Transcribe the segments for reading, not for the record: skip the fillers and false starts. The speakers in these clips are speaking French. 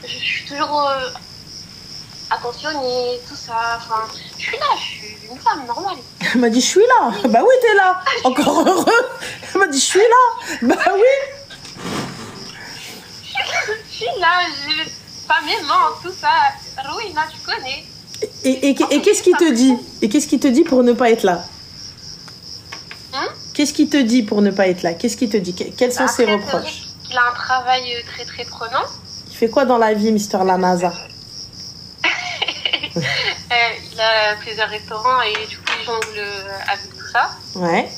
je suis toujours attentionnée, tout ça. Enfin, je suis là, je suis une femme normale. Elle m'a dit, je suis là. Bah oui, t'es là. Encore heureux. Elle m'a dit, je suis là. Bah oui. Je suis là, femme aimante, tout ça. Rouina, tu connais. Et qu'est-ce qu'il te dit? Et qu'est-ce qu'il te dit pour ne pas être là? Qu'est-ce qu'il te dit pour ne pas être là? Qu'est-ce qu'il te dit? Quels sont ses reproches? Il a un travail très très prenant. Il fait quoi dans la vie, Mister Lamaza? Il a plusieurs restaurants et du coup il jongle avec tout ça. Ouais.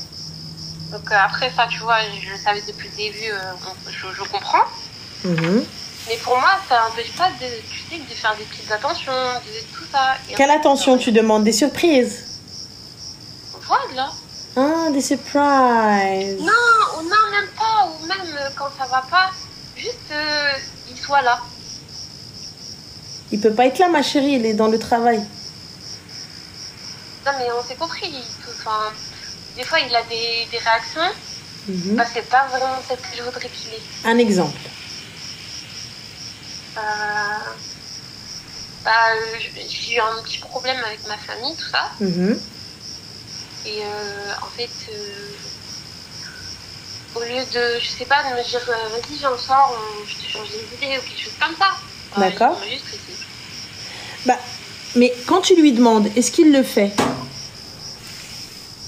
Donc après ça, tu vois, je le savais depuis le début, je comprends. Mais pour moi, ça n'empêche pas de faire des petites attentions, de tout ça. Et quelle attention tu demandes? Des surprises? Voilà. Ah, des surprises. Non, même pas. Ou même quand ça va pas, juste il soit là. Il peut pas être là, ma chérie, il est dans le travail. Non, mais on s'est compris. Enfin, des fois, il a des réactions. Bah, c'est pas vraiment celle que je voudrais qu'il ait. Un exemple. J'ai eu un petit problème avec ma famille, tout ça. Et en fait, au lieu de, je sais pas, de me dire vas-y, viens, on sort, je te change les idées ou quelque chose comme ça. D'accord. Il m'a juste laissé. Bah, mais quand tu lui demandes, est-ce qu'il le fait?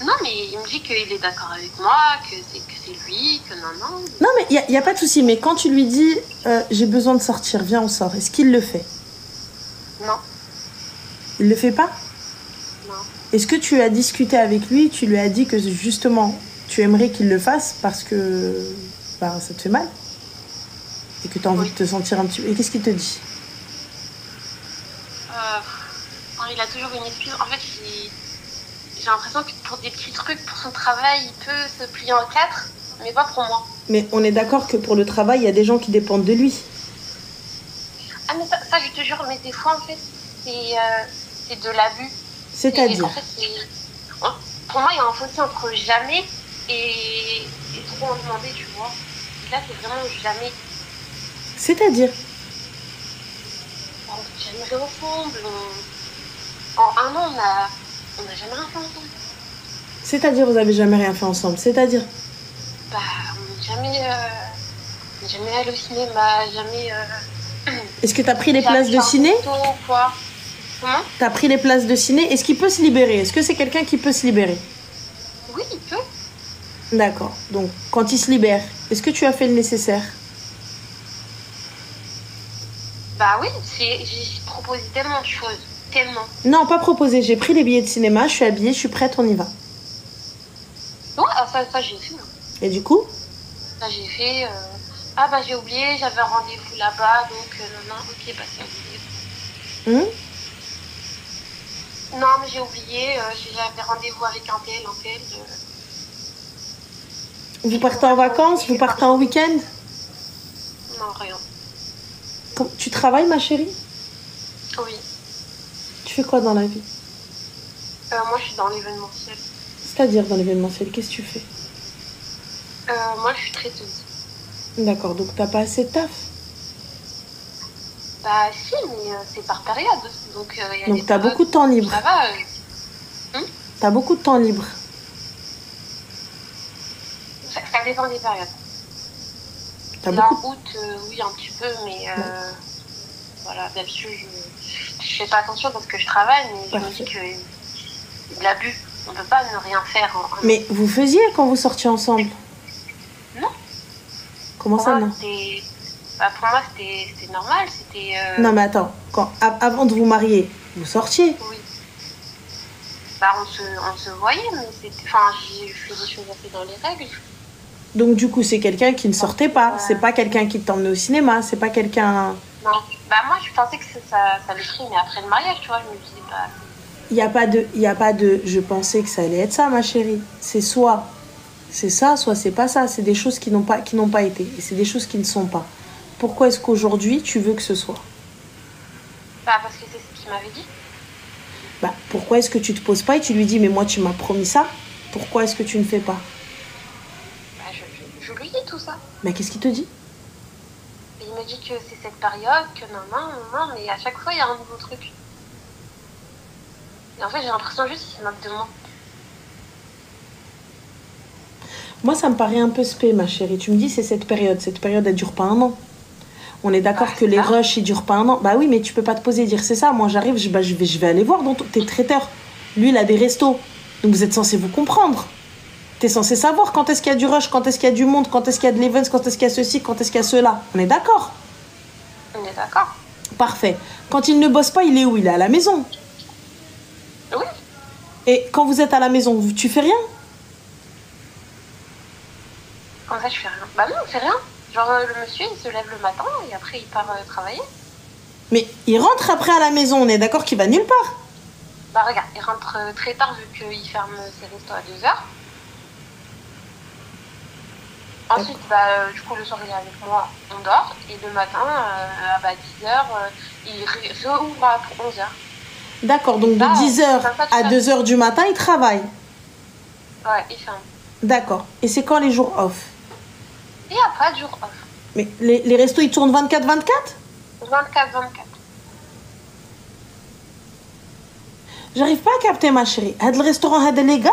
Non, mais il me dit qu'il est d'accord avec moi, que c'est lui, que non. Non, mais il n'y a pas de souci. Mais quand tu lui dis j'ai besoin de sortir, viens, on sort, est-ce qu'il le fait? Non. Il le fait pas? Non. Est-ce que tu as discuté avec lui, tu lui as dit que justement tu aimerais qu'il le fasse parce que bah, ça te fait mal et que tu as envie de te sentir un petit peu... Et qu'est-ce qu'il te dit? Il a toujours une excuse. En fait, j'ai l'impression que pour des petits trucs, pour son travail, il peut se plier en quatre, mais pas pour moi. Mais on est d'accord que pour le travail, il y a des gens qui dépendent de lui. Ah, mais ça je te jure, mais des fois, en fait, c'est de l'abus. C'est-à-dire en fait, pour moi, il y a un fossé entre jamais et trop en demander, tu vois. Et là, c'est vraiment jamais. C'est-à-dire On n'a jamais rien ensemble. En un an, on n'a jamais rien fait ensemble. C'est-à-dire, vous n'avez jamais rien fait ensemble? C'est-à-dire Bah, on n'est jamais allé au cinéma, jamais... Est-ce que tu as pris les places de ciné? Quoi. Comment? Tu as pris les places de ciné? Est-ce qu'il peut se libérer? Est-ce que c'est quelqu'un qui peut se libérer? Oui, il peut. D'accord. Donc, quand il se libère, est-ce que tu as fait le nécessaire? Bah oui, j'ai proposé tellement de choses. Tellement. Non, pas proposé. J'ai pris les billets de cinéma, je suis habillée, je suis prête, on y va. Ouais, ça j'ai fait. Et du coup? Ça j'ai fait... Ah bah j'ai oublié, j'avais un rendez-vous là-bas, donc non, ok, bah c'est oublié. Non, mais j'ai oublié, j'avais rendez-vous avec un tel. Vous partez en vacances? Vous partez en week-end? Non, rien. Tu travailles, ma chérie? Oui. Tu fais quoi dans la vie? Moi, je suis dans l'événementiel. C'est-à-dire dans l'événementiel, qu'est-ce que tu fais? Moi, je suis traiteuse. D'accord, donc t'as pas assez de taf? Bah si, mais c'est par période. Donc t'as beaucoup de temps libre. Ça va. T'as beaucoup de temps libre. Ça dépend des périodes. Août, oui, un petit peu, mais voilà, d'habitude, je fais pas attention parce que je travaille, mais je me dis que c'est de l'abus. On peut pas ne rien faire. Mais vous faisiez quand vous sortiez ensemble? Non. Comment ça, non? Pour moi, c'était normal. C'était. Non, mais attends. Avant de vous marier, vous sortiez? Oui. Bah, on se voyait, mais c'était. Enfin, j'ai fait des choses un peu dans les règles. Donc, du coup, c'est quelqu'un qui ne sortait pas. C'est pas quelqu'un qui t'emmenait au cinéma. C'est pas quelqu'un. Non. Bah, moi, je pensais que ça le ferait, mais après le mariage, tu vois, je me disais pas. Il n'y a pas de. Je pensais que ça allait être ça, ma chérie. C'est soit c'est ça, soit c'est pas ça. C'est des choses qui n'ont pas été. Et c'est des choses qui ne sont pas. Pourquoi est-ce qu'aujourd'hui, tu veux que ce soit? Bah, parce que c'est ce qu'il m'avait dit. Bah, pourquoi est-ce que tu te poses pas et tu lui dis, mais moi, tu m'as promis ça. Pourquoi est-ce que tu ne fais pas? Bah, je lui dis tout ça. Mais qu'est-ce qu'il te dit? Il me me dit que c'est cette période, que non, mais à chaque fois, il y a un nouveau truc. Et en fait, j'ai l'impression juste qu'ils se moquent de moi. Moi, ça me paraît un peu spé, ma chérie. Tu me dis, c'est cette période. Cette période, elle dure pas un an. On est d'accord que les rushs, ils durent pas un an. Bah oui, mais tu peux pas te poser et dire c'est ça. Moi, j'arrive, je vais aller voir dans tes traiteurs. Lui, il a des restos. Donc, vous êtes censé vous comprendre. T'es censé savoir quand est-ce qu'il y a du rush, quand est-ce qu'il y a du monde, quand est-ce qu'il y a de l'events, quand est-ce qu'il y a ceci, quand est-ce qu'il y a cela. On est d'accord? On est d'accord. Parfait. Quand il ne bosse pas, il est où? Il est à la maison. Oui. Et quand vous êtes à la maison, tu fais rien? Comme ça, je fais rien. Bah non, on fait rien. Genre, le monsieur, il se lève le matin et après, il part travailler. Mais il rentre après à la maison, on est d'accord qu'il va nulle part? Bah regarde, il rentre très tard vu qu'il ferme ses restos à 2h. Ensuite, du coup, le soir, il est avec moi, on dort. Et le matin, à 10h, il réouvre pour 11h. D'accord, donc de 10h à 2h du matin, il travaille? Ouais, il ferme. D'accord. Et c'est quand les jours off? Il n'y a pas de jour off. Mais les restos, ils tournent 24-24? 24-24. J'arrive pas à capter, ma chérie. Le restaurant est légal?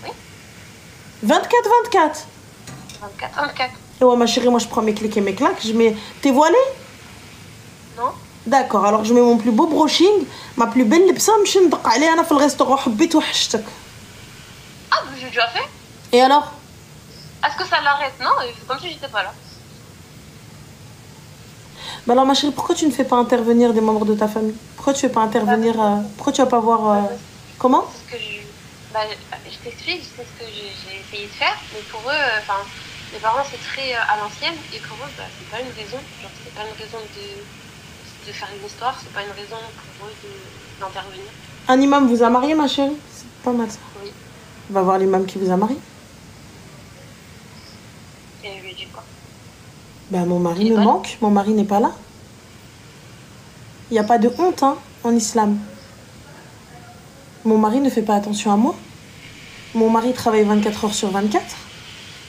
Oui. 24-24? 24-24. Et ouais, ma chérie, moi je prends mes clics et mes claques. Je mets. T'es voilée? Non. D'accord, alors je mets mon plus beau brushing, ma plus belle lipsa, je ندق عليها انا في الريستورون حبيت وحشتك. Ah, j'ai déjà fait. Et alors? Est-ce que ça l'arrête? Non, c'est comme si j'étais pas là. Bah alors ma chérie, pourquoi tu ne fais pas intervenir des membres de ta famille? Pourquoi tu fais pas intervenir pourquoi tu vas pas voir comment? C'est ce que je t'explique, c'est ce que j'ai essayé de faire, mais pour eux, mes parents c'est très à l'ancienne et pour eux, c'est pas une raison. Genre, c'est pas une raison de faire une histoire, c'est pas une raison pour eux d'intervenir. Un imam vous a marié, ma chérie? C'est pas mal ça. Oui. On va voir l'imam qui vous a marié. Et je lui ai dit quoi? Bah mon mari me manque, mon mari n'est pas là. Il n'y a pas de honte en islam. Mon mari ne fait pas attention à moi. Mon mari travaille 24 heures sur 24.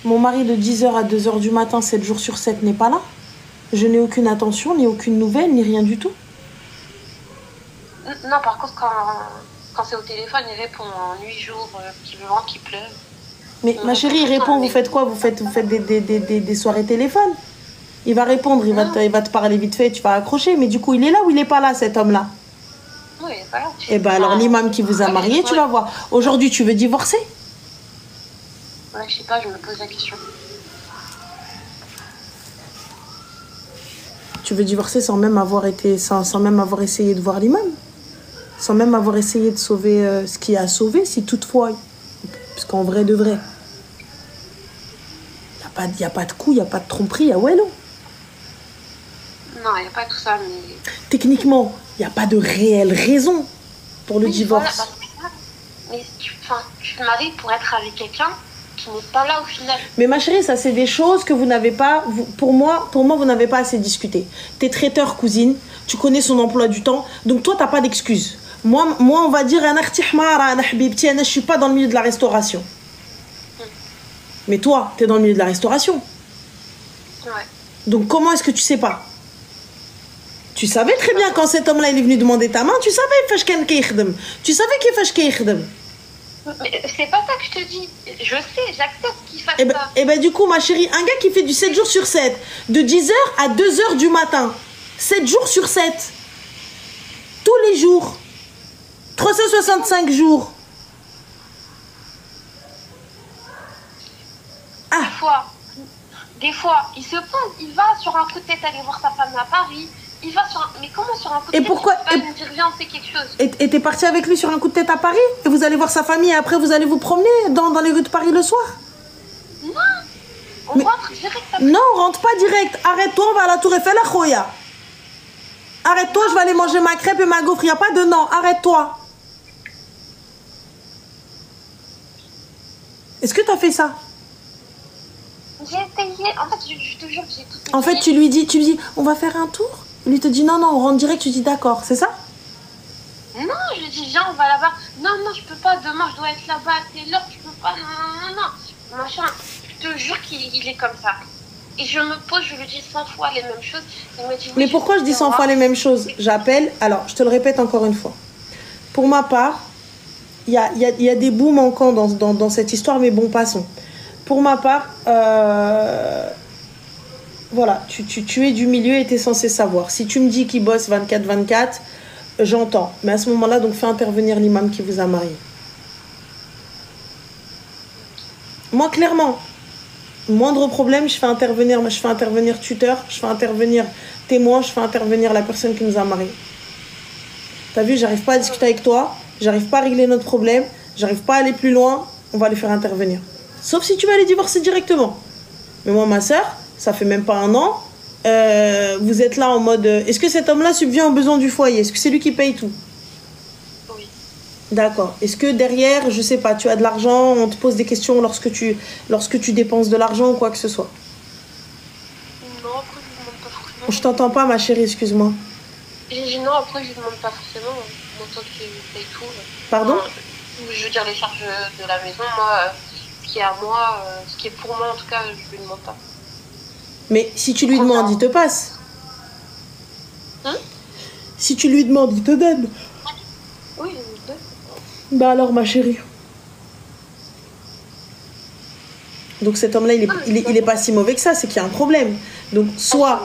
Mon mari de 10h à 2h du matin, 7 jours sur 7 n'est pas là. Je n'ai aucune attention, ni aucune nouvelle, ni rien du tout. Non, par contre, quand c'est au téléphone, il répond en 8 jours, qu'il vent, qu'il pleuve. Mais ma chérie, il répond, vous faites quoi? Vous faites des soirées téléphone? Il va répondre, il va te parler vite fait, tu vas accrocher. Mais du coup, il est là ou il n'est pas là, cet homme-là? Oui, il n'est pas là. Eh ben alors, l'imam qui vous a marié, tu vas voir. Aujourd'hui, tu veux divorcer? Ouais, je sais pas, je me pose la question. Tu veux divorcer sans même avoir essayé de voir l'imam? Sans même avoir essayé de sauver ce qu'il y a à sauver, si toutefois... Parce qu'en vrai de vrai, il n'y a pas de coup, il n'y a pas de tromperie, il y a Wello. Non, il n'y a pas tout ça, mais... Techniquement, il n'y a pas de réelle raison pour le divorce. Voilà, mais tu te maries pour être avec quelqu'un qui n'est pas là au final. Mais ma chérie, ça c'est des choses que vous n'avez pas... Pour moi, vous n'avez pas assez discuté. T'es traiteur, cousine, tu connais son emploi du temps, donc toi, tu n'as pas d'excuses. Moi, on va dire, je suis pas dans le milieu de la restauration. Mais toi, tu es dans le milieu de la restauration. Ouais. Donc comment est-ce que tu sais pas? Tu savais très bien quand cet homme-là il est venu demander ta main, tu savais tu savais qu'il fasse qu'il. Mais c'est pas ça que je te dis. Je sais, j'accepte qu'il fasse ça. Et ben du coup, ma chérie, un gars qui fait du 7 jours sur 7, de 10h à 2h du matin, 7 jours sur 7, tous les jours, 365 jours. Des fois, il se pose, il va sur un coup de tête aller voir sa femme à Paris. Il va sur un... Mais comment sur un coup de tête? Pourquoi il va me dire viens, on fait quelque chose. Et t'es parti avec lui sur un coup de tête à Paris? Et vous allez voir sa famille et après vous allez vous promener dans les rues de Paris le soir? Non, on rentre direct après. Non, on rentre pas direct. Arrête-toi, on va à la Tour Eiffel à Khoya. Arrête-toi, je vais aller manger ma crêpe et ma gaufre. Il n'y a pas de non, arrête-toi. Est-ce que t'as fait ça? J'ai essayé, en fait, je te jure que j'ai tout essayé. En fait, tu lui dis, on va faire un tour? Il lui te dit, non, on rentre direct, tu dis d'accord, c'est ça? Non, je lui dis, viens, on va là-bas. Non, je peux pas, demain, je dois être là-bas à telle heure, je peux pas, non. Machin, je te jure qu'il est comme ça. Et je me pose, je lui dis 100 fois les mêmes choses. Il me dit, oui, Mais pourquoi je dis 100 fois les mêmes choses? J'appelle, alors je te le répète encore une fois. Pour ma part, il y a des bouts manquants dans cette histoire, mais bon, passons. Pour ma part, voilà, tu es du milieu et tu es censé savoir. Si tu me dis qu'il bosse 24-24, j'entends. Mais à ce moment-là, donc fais intervenir l'imam qui vous a marié. Moi, clairement, moindre problème, je fais intervenir tuteur, je fais intervenir témoin, je fais intervenir la personne qui nous a mariés. T'as vu, j'arrive pas à discuter avec toi, j'arrive pas à régler notre problème, j'arrive pas à aller plus loin, on va les faire intervenir. Sauf si tu vas les divorcer directement. Mais moi, ma soeur, ça fait même pas un an, vous êtes là en mode, est-ce que cet homme-là subvient aux besoins du foyer? Est-ce que c'est lui qui paye tout? Oui. D'accord. Est-ce que derrière, je sais pas, tu as de l'argent, on te pose des questions lorsque tu dépenses de l'argent ou quoi que ce soit? Non, après, je ne demande pas forcément. Je t'entends pas, ma chérie, excuse-moi. J'ai dit non, après, je ne demande pas forcément. Moi, tant qu'il paye tout. Pardon? Je veux dire, les charges de la maison, moi, ce qui est à moi, ce qui est pour moi, en tout cas, je ne lui demande pas. Mais si tu lui demandes, il te passe. Si tu lui demandes, il te donne. Oui, il me donne. Bah alors, ma chérie. Donc cet homme-là, il est pas si mauvais que ça, c'est qu'il y a un problème. Donc soit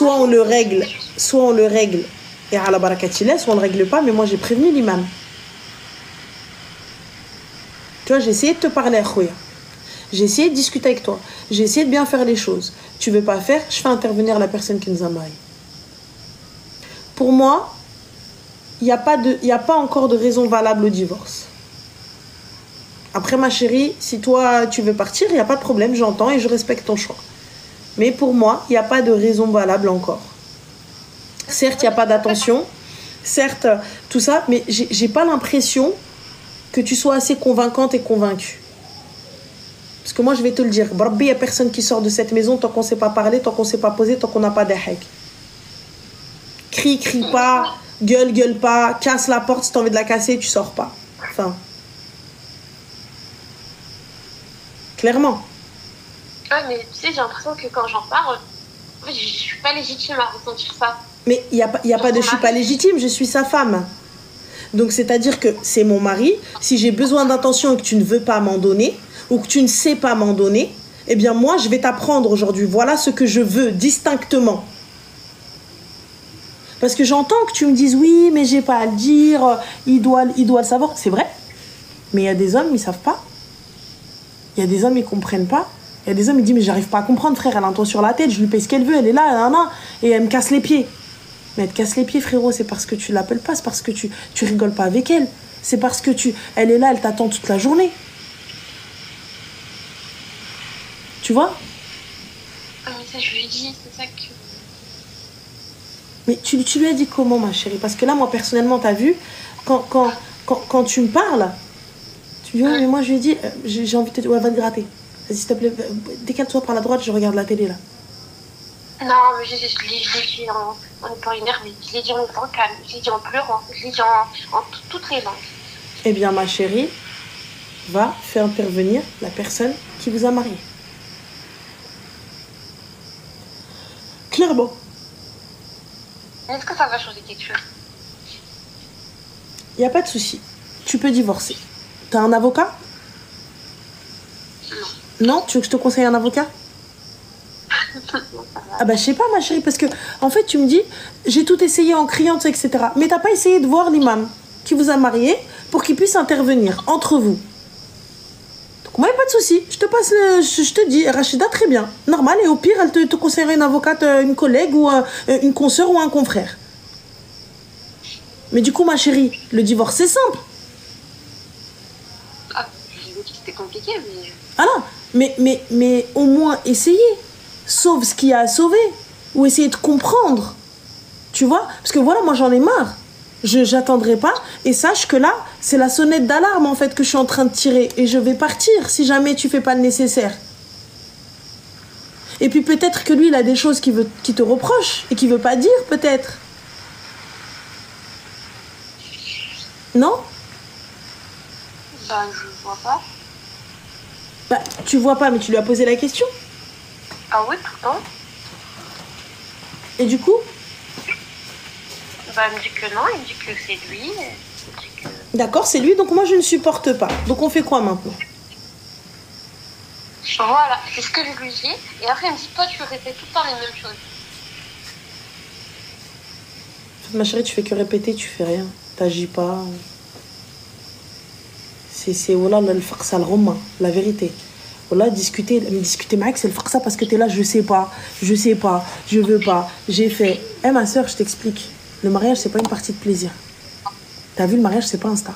on le règle, et à la barakatillah, soit on le règle pas, mais moi j'ai prévenu l'imam. Tu vois, j'ai essayé de te parler, Khouya. J'ai essayé de discuter avec toi. J'ai essayé de bien faire les choses. Tu veux pas faire, je fais intervenir la personne qui nous a mariés. Pour moi, il n'y a pas encore de raison valable au divorce. Après, ma chérie, si toi, tu veux partir, il n'y a pas de problème, j'entends et je respecte ton choix. Mais pour moi, il n'y a pas de raison valable encore. Certes, il n'y a pas d'attention. Certes, tout ça, mais j'ai pas l'impression que tu sois assez convaincante et convaincue. Parce que moi, je vais te le dire, Barbi, il n'y a personne qui sort de cette maison tant qu'on ne sait pas parler, tant qu'on ne sait pas poser, tant qu'on n'a pas d'ahek. Crie pas, gueule pas, casse la porte si tu as envie de la casser, tu sors pas. Enfin. Clairement. Ouais, mais tu sais, j'ai l'impression que quand j'en parle, en fait, je suis pas légitime à ressentir ça. Mais il y a pas de je suis pas légitime, je suis sa femme. Donc c'est-à-dire que c'est mon mari, si j'ai besoin d'attention et que tu ne veux pas m'en donner, ou que tu ne sais pas m'en donner, eh bien moi je vais t'apprendre aujourd'hui, voilà ce que je veux distinctement. Parce que j'entends que tu me dises oui, mais j'ai pas à le dire, il doit le savoir, c'est vrai. Mais il y a des hommes, ils savent pas. Il y a des hommes, ils comprennent pas. Il y a des hommes, ils disent mais j'arrive pas à comprendre, frère, elle a un toit sur la tête, je lui paye ce qu'elle veut, elle est là, et elle me casse les pieds. Mais elle te casse les pieds, frérot, c'est parce que tu l'appelles pas, c'est parce que tu rigoles pas avec elle. C'est parce que elle est là, elle t'attend toute la journée. Tu vois? Ah, mais ça, je lui ai dit, c'est ça que... Mais tu lui as dit comment, ma chérie? Parce que là, moi, personnellement, t'as vu, quand tu me parles, tu dis, ouais, mais moi, je lui ai dit, j'ai envie de te dire, ouais, va te gratter. Vas-y, s'il te plaît, décale-toi par la droite, je regarde la télé, là. Non, mais je l'ai dit en étant énervée, je l'ai dit en étant calme, je l'ai dit en pleurant, je l'ai dit en toutes les langues. Eh bien, ma chérie, va faire intervenir la personne qui vous a marié. Clairement. Est-ce que ça va changer quelque chose? Il n'y a pas de souci. Tu peux divorcer. T'as un avocat? Non, tu veux que je te conseille un avocat? Ah bah je sais pas, ma chérie, parce que en fait tu me dis j'ai tout essayé en criant, etc. Mais t'as pas essayé de voir l'imam qui vous a marié pour qu'il puisse intervenir entre vous. Donc moi y a pas de souci, je te dis Rachida, très bien, normal, et au pire elle te conseillerait une avocate, une collègue ou une consoeur ou un confrère. Mais du coup ma chérie, le divorce c'est simple. Ah, j'ai vu que c'était compliqué, mais... Ah non, mais au moins essayer. Sauve ce qu'il y a à sauver. Ou essayer de comprendre. Tu vois? Parce que voilà, moi j'en ai marre. J'attendrai pas. Et sache que là, c'est la sonnette d'alarme en fait que je suis en train de tirer. Et je vais partir si jamais tu fais pas le nécessaire. Et puis peut-être que lui, il a des choses qui te reproche et qu'il veut pas dire, peut-être. Non? Bah, je vois pas. Bah, tu vois pas, mais tu lui as posé la question. Ah oui, tout le temps. Et du coup? Bah, il me dit que non, il me dit que c'est lui. Il me dit que... D'accord, c'est lui, donc moi je ne supporte pas. Donc on fait quoi maintenant? Voilà, c'est ce que je lui dis. Et après, il me dit, toi, tu répètes tout le temps les mêmes choses. Ma chérie, tu fais que répéter, tu fais rien. T'agis pas. C'est voilà, le farsa al-rumma, la vérité. Voilà, discuter mec, c'est le farsa parce que t'es là, je sais pas, je veux pas, j'ai fait. Eh ma soeur, je t'explique. Le mariage, c'est pas une partie de plaisir. T'as vu, le mariage, c'est pas Insta.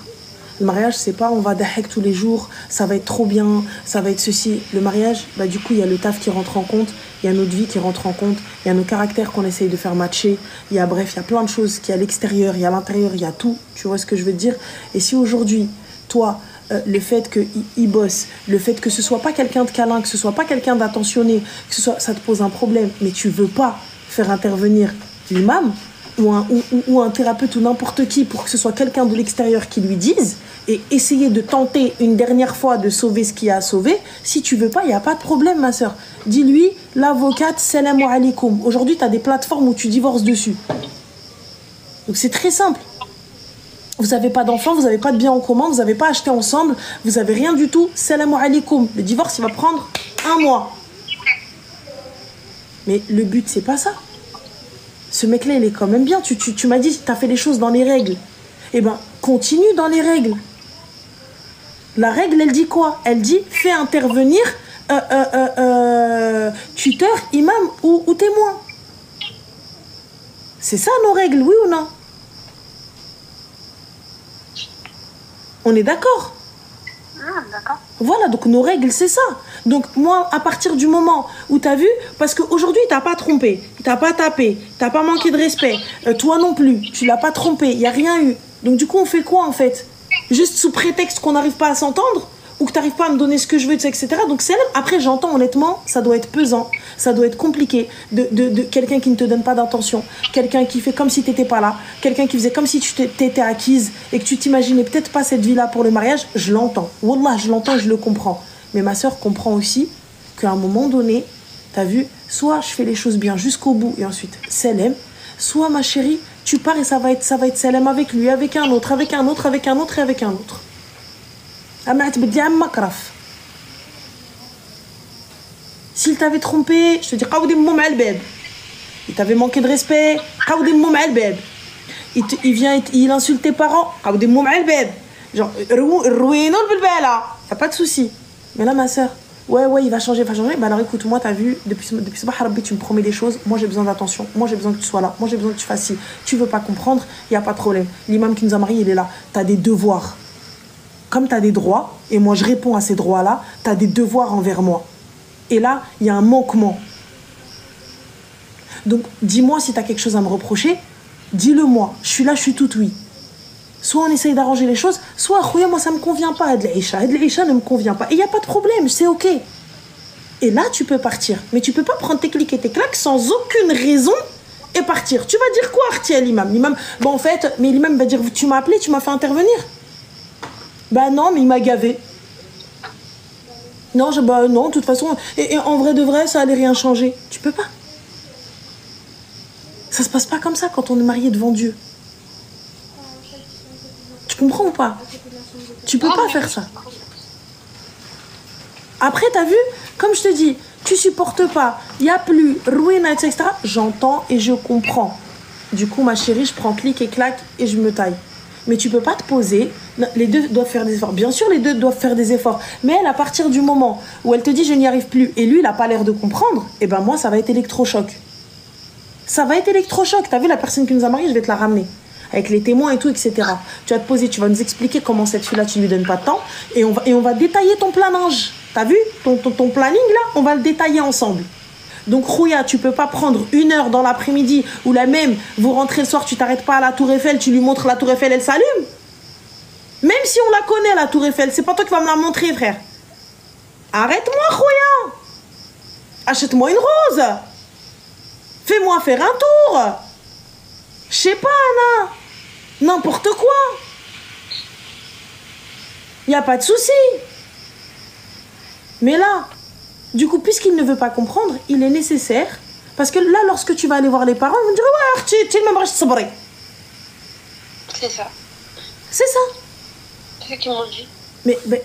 Le mariage, c'est pas on va dahek tous les jours, ça va être trop bien, ça va être ceci. Le mariage, bah du coup, il y a le taf qui rentre en compte, il y a notre vie qui rentre en compte, il y a nos caractères qu'on essaye de faire matcher, il y a bref, il y a plein de choses qui à l'extérieur, il y a à l'intérieur, il y a tout. Tu vois ce que je veux te dire? Et si aujourd'hui, toi, le fait qu'il bosse, le fait que ce soit pas quelqu'un de câlin, que ce soit pas quelqu'un d'attentionné, que ce soit, ça te pose un problème, mais tu veux pas faire intervenir l'imam ou un thérapeute ou n'importe qui pour que ce soit quelqu'un de l'extérieur qui lui dise et essayer de tenter une dernière fois de sauver ce qu'il y a à sauver, si tu veux pas, il n'y a pas de problème ma soeur. Dis-lui, l'avocate, salam alaikum. Aujourd'hui, tu as des plateformes où tu divorces dessus. Donc c'est très simple. Vous n'avez pas d'enfants, vous n'avez pas de biens en commun, vous n'avez pas acheté ensemble, vous n'avez rien du tout, salam alaikum. Le divorce, il va prendre 1 mois. Mais le but, c'est pas ça. Ce mec-là, il est quand même bien. Tu m'as dit, tu as fait les choses dans les règles. Eh ben, continue dans les règles. La règle, elle dit quoi? Elle dit, fais intervenir tuteur, imam ou témoin. C'est ça nos règles, oui ou non? On est d'accord? D'accord. Voilà, donc nos règles, c'est ça. Donc moi, à partir du moment où t'as vu, parce qu'aujourd'hui, t'as pas trompé, t'as pas tapé, t'as pas manqué de respect, toi non plus, tu l'as pas trompé, il y a rien eu. Donc du coup, on fait quoi en fait? Juste sous prétexte qu'on n'arrive pas à s'entendre ou que t'arrives pas à me donner ce que je veux, etc. Donc c'est là. Après, j'entends honnêtement, ça doit être pesant, ça doit être compliqué de quelqu'un qui ne te donne pas d'intention, quelqu'un qui fait comme si t'étais pas là, quelqu'un qui faisait comme si tu t'étais acquise et que tu t'imaginais peut-être pas cette vie-là pour le mariage. Je l'entends. Wallah, je l'entends, je le comprends. Mais ma soeur comprend aussi qu'à un moment donné, t'as vu, soit je fais les choses bien jusqu'au bout et ensuite salam, soit ma chérie, tu pars et ça va être salam avec lui, avec un autre, avec un autre, avec un autre et avec un autre. S'il t'avait trompé, je te dis il t'avait manqué de respect, il vient, il insulte tes parents, genre, t'as pas de souci. Mais là, ma soeur, ouais, il va changer. Bah alors écoute, moi, t'as vu, depuis ce Rabbi, tu me promets des choses, moi j'ai besoin d'attention, moi j'ai besoin que tu sois là, moi j'ai besoin que tu fasses ci. Tu veux pas comprendre, il y a pas de problème. L'imam qui nous a mariés, il est là. T'as des devoirs. Comme t'as des droits, et moi je réponds à ces droits-là, t'as des devoirs envers moi. Et là, il y a un manquement. Donc, dis-moi si t'as quelque chose à me reprocher, dis-le moi. Je suis là, je suis toute oui. Soit on essaye d'arranger les choses, soit, moi ça me convient pas, Ad l'Aïcha ne me convient pas. Et il n'y a pas de problème, c'est ok. Et là, tu peux partir. Mais tu peux pas prendre tes clics et tes claques sans aucune raison et partir. Tu vas dire quoi, Arti, à l'imam? L'imam, bon, en fait, mais l'imam va dire, tu m'as appelé, tu m'as fait intervenir. Bah non, mais il m'a gavé. Non, non, de toute façon, et en vrai de vrai, ça allait rien changer. Tu peux pas. Ça se passe pas comme ça quand on est marié devant Dieu. Tu comprends ou pas? Tu peux pas faire ça. Après, t'as vu? Comme je te dis, tu supportes pas, il n'y a plus, ruina, etc. J'entends et je comprends. Du coup, ma chérie, je prends clic et clac et je me taille. Mais tu peux pas te poser. Les deux doivent faire des efforts. Bien sûr, les deux doivent faire des efforts. Mais elle, à partir du moment où elle te dit je n'y arrive plus et lui, il n'a pas l'air de comprendre, et ben moi, ça va être électrochoc. Ça va être électrochoc. T'as vu la personne qui nous a mariés, je vais te la ramener. Avec les témoins et tout, etc. Tu vas te poser, tu vas nous expliquer comment cette fille-là, tu ne lui donnes pas de temps. Et on va détailler ton planning. T'as vu ton planning, là, on va le détailler ensemble. Donc, Rouya, tu peux pas prendre 1 heure dans l'après-midi ou la même, vous rentrez le soir, tu t'arrêtes pas à la Tour Eiffel, tu lui montres la Tour Eiffel, elle s'allume. Même si on la connaît, la Tour Eiffel, c'est pas toi qui vas me la montrer, frère. Arrête-moi, Rouya. Achète-moi une rose. Fais-moi faire un tour. Je sais pas, Anna. N'importe quoi. Y a pas de souci. Mais là, Du coup, puisqu'il ne veut pas comprendre, il est nécessaire. Parce que là, lorsque tu vas aller voir les parents, ils vont dire ouais, tu es même sabri. C'est ça. C'est ça. C'est ce qu'ils m'ont dit.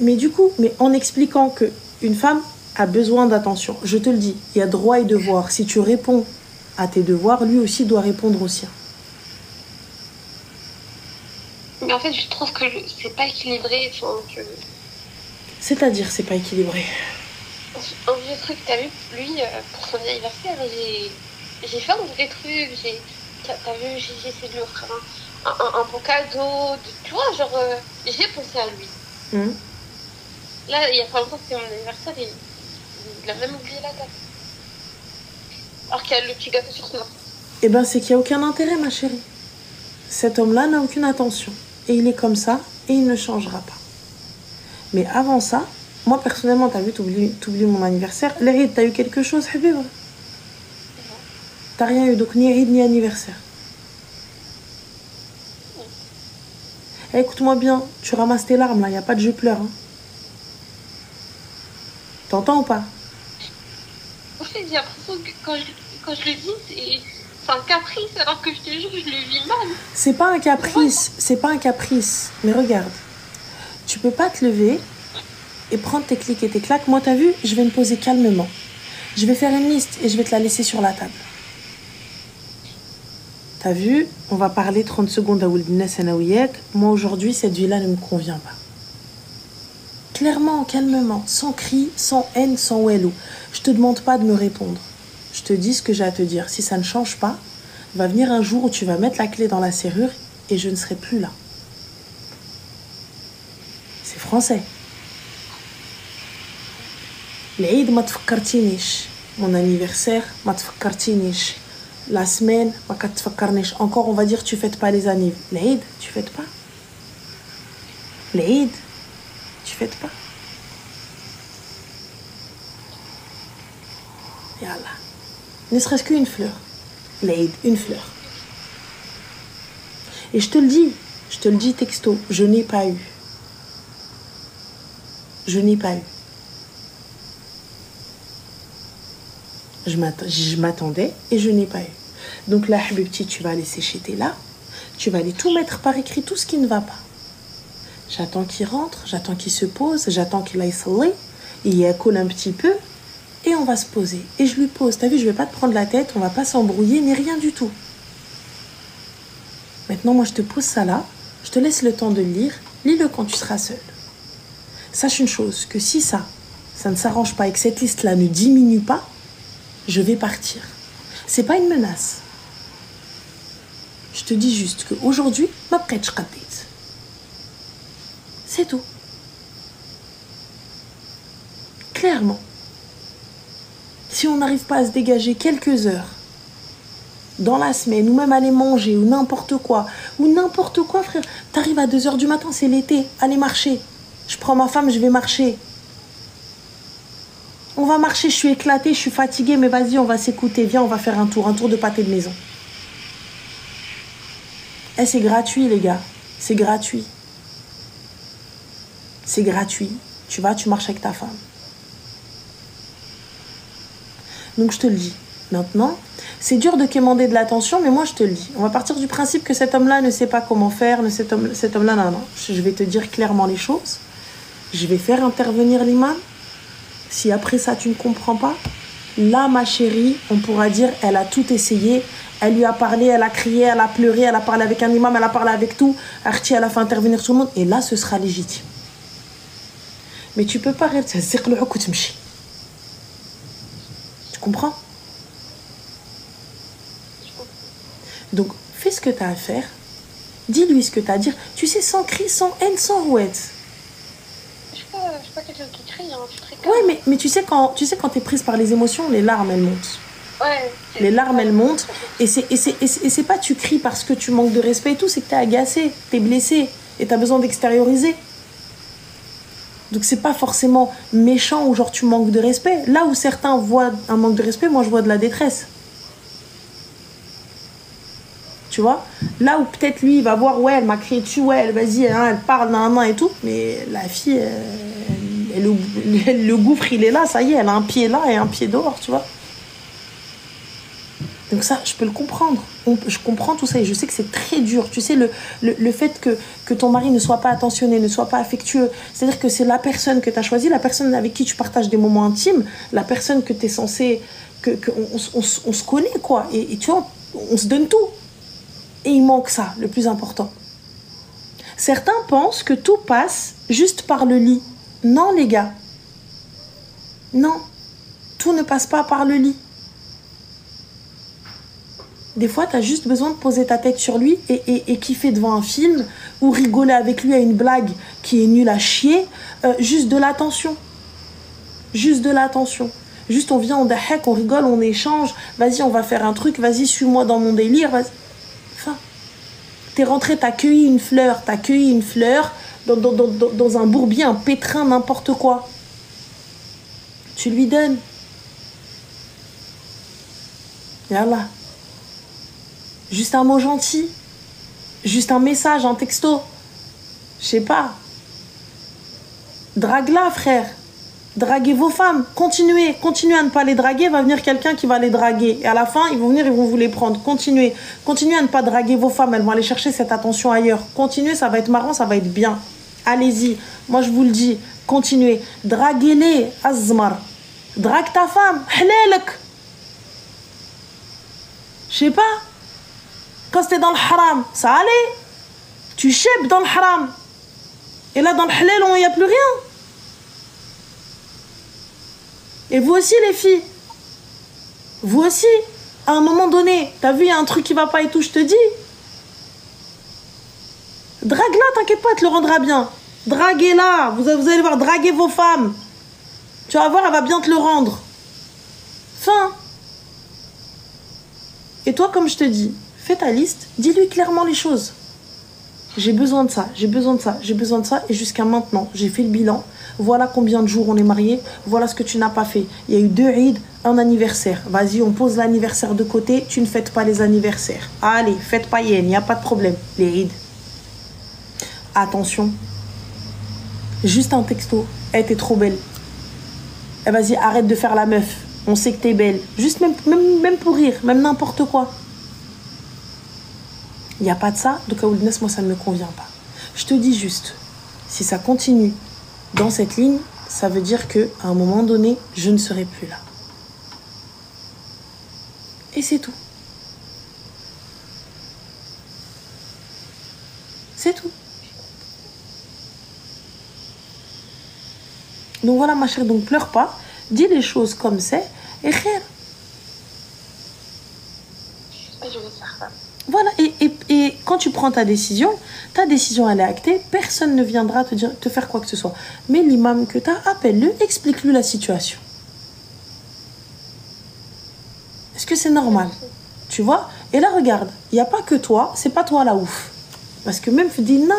Mais du coup, en expliquant qu'une femme a besoin d'attention, je te le dis, il y a droit et devoir. Si tu réponds à tes devoirs, lui aussi doit répondre aux siens. Mais en fait, je trouve que c'est pas équilibré. C'est-à-dire, c'est pas équilibré. Un vieux truc, t'as vu, lui, pour son anniversaire, j'ai fait un vrai truc. T'as vu, j'ai essayé de lui offrir un beau cadeau. Tu vois, genre, j'ai pensé à lui. Là, il y a pas longtemps, c'était mon anniversaire et il a même oublié la date. Alors qu'il y a le petit gâteau sur son enfant. Eh ben, c'est qu'il n'y a aucun intérêt, ma chérie. Cet homme-là n'a aucune attention. Et il est comme ça, et il ne changera pas. Mais avant ça, moi, personnellement, t'as vu, t'oublies mon anniversaire. L'Eid, t'as eu quelque chose, Habib? T'as rien eu, donc ni Eid, ni anniversaire. Eh, écoute-moi bien, tu ramasses tes larmes, là, y a pas de je pleure. Hein. T'entends ou pas? J'ai l'impression que quand je le dis, c'est un caprice, alors que je te jure, je le vis mal. C'est pas un caprice. Mais regarde, tu peux pas te lever et prendre tes clics et tes claques. Moi, t'as vu, je vais me poser calmement. Je vais faire une liste et je vais te la laisser sur la table. T'as vu, on va parler 30 secondes à Oulbines Anaouiek. Moi, aujourd'hui, cette vie-là ne me convient pas. Clairement, calmement, sans cri, sans haine, sans ouelou. Je te demande pas de me répondre. Je te dis ce que j'ai à te dire. Si ça ne change pas, va venir un jour où tu vas mettre la clé dans la serrure et je ne serai plus là. C'est français. L'Eid ma tfakkartinish. Mon anniversaire ma tfakkartinish. La semaine ma tfakkarnish. Encore on va dire tu fêtes pas les anniv. L'Eid, tu fêtes pas. L'Eid, tu fêtes pas. Yallah. Ne serait-ce qu'une fleur. L'Eid, une fleur. Et je te le dis texto, je n'ai pas eu. Je n'ai pas eu. Je m'attendais et je n'ai pas eu. Donc là, Habibti, tu vas aller sécher tes là. Tu vas aller tout mettre par écrit, tout ce qui ne va pas. J'attends qu'il rentre, j'attends qu'il se pose, j'attends qu'il aille saler. Il y colle un petit peu. Et on va se poser. Et je lui pose. T'as vu, je vais pas te prendre la tête, on va pas s'embrouiller, ni rien du tout. Maintenant, moi, je te pose ça là. Je te laisse le temps de le lire. Lis-le quand tu seras seul. Sache une chose, que si ça ne s'arrange pas et que cette liste-là ne diminue pas, je vais partir. C'est pas une menace. Je te dis juste qu'aujourd'hui, ma prête tête. C'est tout. Clairement. Si on n'arrive pas à se dégager quelques heures dans la semaine, ou même aller manger, ou n'importe quoi, frère, t'arrives à 2h du matin, c'est l'été, allez marcher. Je prends ma femme, je vais marcher. On va marcher, je suis éclatée, je suis fatiguée, mais vas-y, on va s'écouter, viens, on va faire un tour de pâté de maison. Eh, c'est gratuit, les gars, c'est gratuit. C'est gratuit. Tu vas, tu marches avec ta femme. Donc je te le dis. Maintenant, c'est dur de quémander de l'attention, mais moi je te le dis. On va partir du principe que cet homme-là ne sait pas comment faire, cet homme-là, non. Je vais te dire clairement les choses. Je vais faire intervenir l'imam. Si après ça tu ne comprends pas, là ma chérie, on pourra dire elle a tout essayé. Elle lui a parlé, elle a crié, elle a pleuré, elle a parlé avec un imam, elle a parlé avec tout. Arti, elle a fait intervenir tout le monde. Et là, ce sera légitime. Mais tu peux pas rester. Tu comprends? Donc, fais ce que tu as à faire. Dis-lui ce que tu as à dire. Tu sais, sans cri, sans haine, sans rouette. Je suis pas quelqu'un qui crie, hein. Je suis très calme. Ouais, mais tu sais, quand tu es prise par les émotions, les larmes, elles montent. Ouais. Les larmes, elles montent. Et c'est pas tu cries parce que tu manques de respect et tout, c'est que t'es agacé, t'es blessé et t'as besoin d'extérioriser. Donc c'est pas forcément méchant ou genre tu manques de respect. Là où certains voient un manque de respect, moi je vois de la détresse. Tu vois? Là où peut-être lui il va voir, ouais, elle m'a crié dessus, ouais, vas-y, hein, elle parle, nan, nan, et tout. Mais la fille, Et le gouffre, il est là, ça y est, elle a un pied là et un pied dehors, tu vois. Donc ça, je peux le comprendre. Je comprends tout ça et je sais que c'est très dur. Tu sais, le fait que ton mari ne soit pas attentionné, ne soit pas affectueux, c'est-à-dire que c'est la personne que tu as choisie, la personne avec qui tu partages des moments intimes, la personne que tu es censé... on se connaît, quoi. Et tu vois, on se donne tout. Et il manque ça, le plus important. Certains pensent que tout passe juste par le lit. Non, les gars. Non. Tout ne passe pas par le lit. Des fois, tu as juste besoin de poser ta tête sur lui et kiffer devant un film ou rigoler avec lui à une blague qui est nulle à chier. Juste de l'attention. Juste de l'attention. Juste, on vient, on dahek, on rigole, on échange. Vas-y, on va faire un truc. Vas-y, suis-moi dans mon délire. Vas-y. Enfin, t'es rentré, t'as cueilli une fleur. T'as cueilli une fleur dans un bourbier, un pétrin, n'importe quoi. Tu lui donnes. Yallah. Juste un mot gentil. Juste un message, un texto. Je sais pas. Drague-la, frère. Draguez vos femmes. Continuez à ne pas les draguer. Va venir quelqu'un qui va les draguer. Et à la fin, ils vont venir, ils vont vous les prendre. Continuez à ne pas draguer vos femmes. Elles vont aller chercher cette attention ailleurs. Continuez, ça va être marrant, ça va être bien. Allez-y. Moi, je vous le dis. Continuez. Draguez-les, Azmar. Drague ta femme. Hlalek. Je sais pas. Quand c'était dans le haram, ça allait. Tu chèbes dans le haram. Et là, dans le halal, il n'y a plus rien. Et vous aussi, les filles. Vous aussi. À un moment donné, t'as vu, il y a un truc qui va pas et tout, je te dis. Drague-la, t'inquiète pas, elle te le rendra bien. Draguez-la. Vous allez voir, draguez vos femmes. Tu vas voir, elle va bien te le rendre. Fin. Et toi, comme je te dis, fais ta liste, dis-lui clairement les choses. J'ai besoin de ça, j'ai besoin de ça, j'ai besoin de ça. Et jusqu'à maintenant, j'ai fait le bilan. Voilà combien de jours on est mariés. Voilà ce que tu n'as pas fait. Il y a eu 2 Eid, un anniversaire. Vas-y, on pose l'anniversaire de côté. Tu ne fêtes pas les anniversaires. Allez, faites pas yen, il n'y a pas de problème. Les Eid. Attention. Juste un texto. Eh, t'es trop belle. Eh, vas-y, arrête de faire la meuf. On sait que t'es belle. Juste même pour rire, même n'importe quoi. Il n'y a pas de ça, donc à Oulnes, moi ça ne me convient pas. Je te dis juste, si ça continue dans cette ligne, ça veut dire qu'à un moment donné, je ne serai plus là. Et c'est tout. C'est tout. Donc voilà ma chérie, donc pleure pas, dis les choses comme c'est, et khair. Je vais faire ça. Voilà, et quand tu prends ta décision elle est actée, personne ne viendra te faire quoi que ce soit. Mais l'imam que tu as, appelle-le, explique-lui la situation. Est-ce que c'est normal? Tu vois? Et là, regarde, il n'y a pas que toi, c'est pas toi la ouf. Parce que même, dis non.